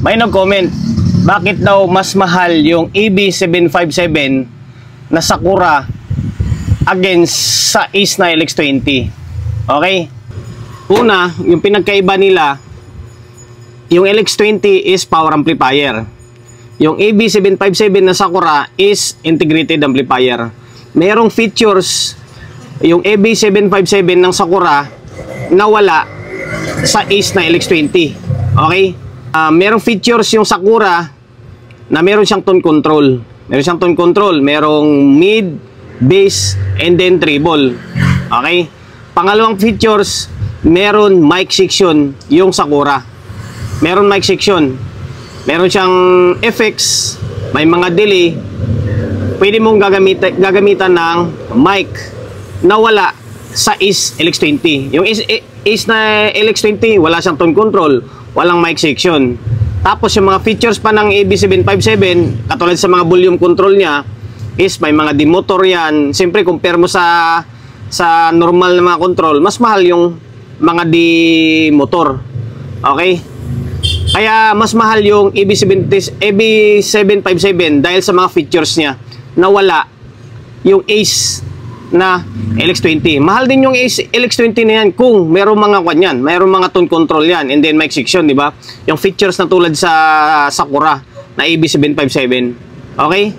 May nag-comment, bakit daw mas mahal yung EB757 na Sakura against sa Ace na LX20? Okay? Una, yung pinagkaiba nila, yung LX20 is power amplifier. Yung EB757 na Sakura is integrated amplifier. Merong features yung EB757 ng Sakura na wala sa Ace na LX20. Okay? Merong features yung Sakura na meron siyang tone control. Meron siyang tone control. Merong mid, bass, and then treble. Okay? Pangalawang features, meron mic section yung Sakura. Meron mic section. Meron siyang effects, may mga delay. Pwede mong gagamitan ng mic na wala sa Ace LX20. Yung Ace na LX20, wala siyang tone control, walang mic section. Tapos yung mga features pa ng EB757, katulad sa mga volume control niya, is may mga demotor yan. Siyempre, compare mo sa normal na mga control, mas mahal yung mga demotor. Okay? Kaya mas mahal yung EB757 dahil sa mga features niya na wala yung Ace na LX20. Mahal din yung Ace LX20 na yan kung merong mga kanyan, merong mga tone control yan, and then mic section, di ba? Yung features na tulad sa Sakura na EB757. Okay?